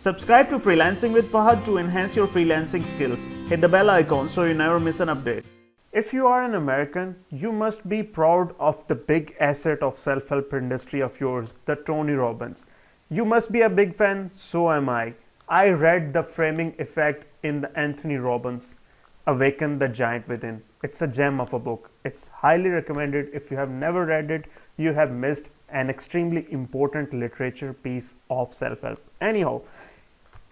Subscribe to Freelancing with Fahad to enhance your freelancing skills. Hit the bell icon so you never miss an update. If you are an American, you must be proud of the big asset of self-help industry of yours, the Tony Robbins. You must be a big fan, so am I. I read The Framing Effect in the Anthony Robbins' Awaken the Giant Within. It's a gem of a book. It's highly recommended. If you have never read it, you have missed an extremely important literature piece of self-help. Anyhow,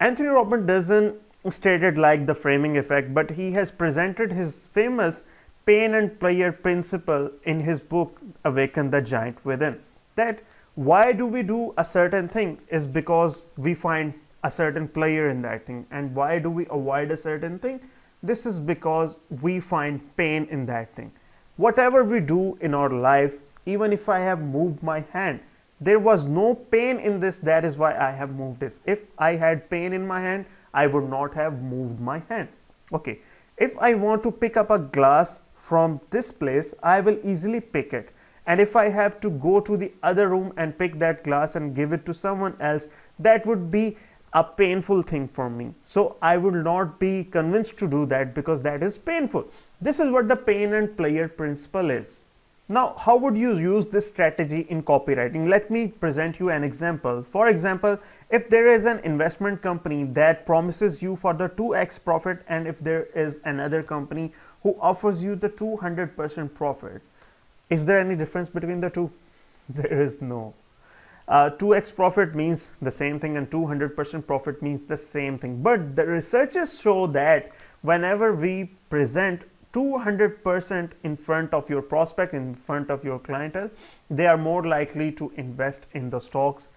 Anthony Robbins doesn't state it like the framing effect, but he has presented his famous pain and pleasure principle in his book Awaken the Giant Within. That why do we do a certain thing is because we find a certain pleasure in that thing, and why do we avoid a certain thing? This is because we find pain in that thing. Whatever we do in our life, even if I have moved my hand, there was no pain in this, that is why I have moved this. If I had pain in my hand, I would not have moved my hand. Okay, if I want to pick up a glass from this place, I will easily pick it. And if I have to go to the other room and pick that glass and give it to someone else, that would be a painful thing for me. So I will not be convinced to do that because that is painful. This is what the pain and pleasure principle is. Now, how would you use this strategy in copywriting? Let me present you an example. For example, if there is an investment company that promises you for the 2x profit, and if there is another company who offers you the 200% profit, is there any difference between the two? There is no. 2x profit means the same thing and 200% profit means the same thing. But the researchers show that whenever we present 200% in front of your prospect, in front of your clientele, they are more likely to invest in the stocks.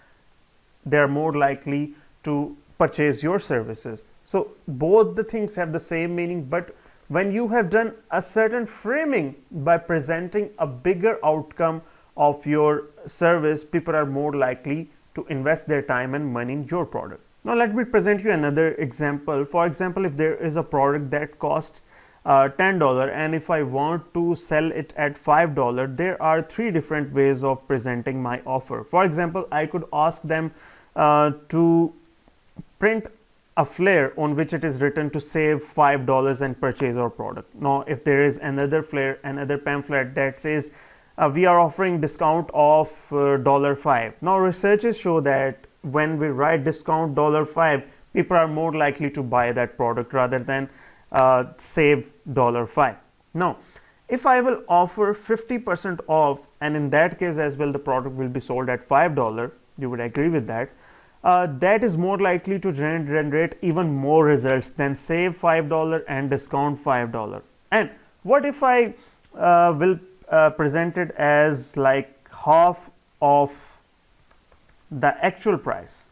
They are more likely to purchase your services. So both the things have the same meaning, but when you have done a certain framing by presenting a bigger outcome of your service, people are more likely to invest their time and money in your product. Now let me present you another example. For example, if there is a product that costs $10 and if I want to sell it at $5, there are three different ways of presenting my offer. For example, I could ask them to print a flyer on which it is written to save $5 and purchase our product. Now, if there is another flyer, another pamphlet that says we are offering discount of $5. Now, researchers show that when we write discount $5, people are more likely to buy that product rather than save $5. Now, if I will offer 50% off, and in that case as well the product will be sold at $5, you would agree with that, that is more likely to generate even more results than save $5 and discount $5. And what if I will present it as like half of the actual price,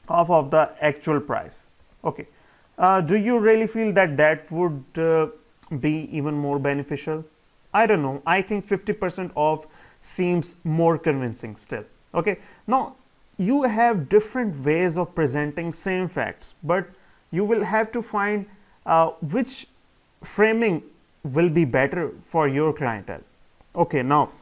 half of the actual price? Okay. Do you really feel that that would be even more beneficial? I don't know. I think 50% off seems more convincing still. Okay. Now, you have different ways of presenting same facts, but you will have to find which framing will be better for your clientele. Okay. Now,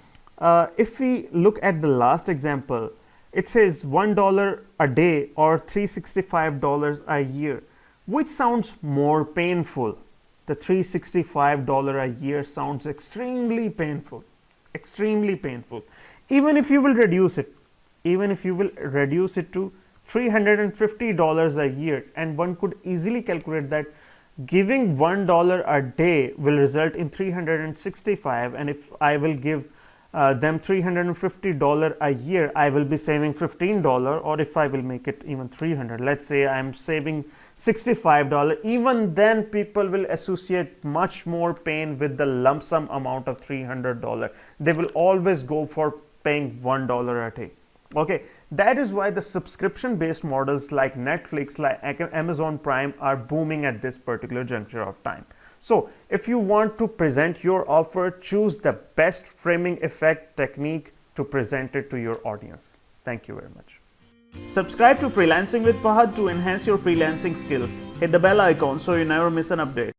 if we look at the last example, it says $1 a day or $365 a year. Which sounds more painful? The $365 a year sounds extremely painful, extremely painful. Even if you will reduce it, to $350 a year, and one could easily calculate that giving $1 a day will result in $365, and if I will give them $350 a year, I will be saving $15, or if I will make it even $300, let's say I'm saving $65, even then people will associate much more pain with the lump sum amount of $300. They will always go for paying $1 a day. Okay, that is why the subscription based models like Netflix, like Amazon Prime are booming at this particular juncture of time. So if you want to present your offer, choose the best framing effect technique to present it to your audience. Thank you very much. Subscribe to Freelancing with Fahad to enhance your freelancing skills. Hit the bell icon so you never miss an update.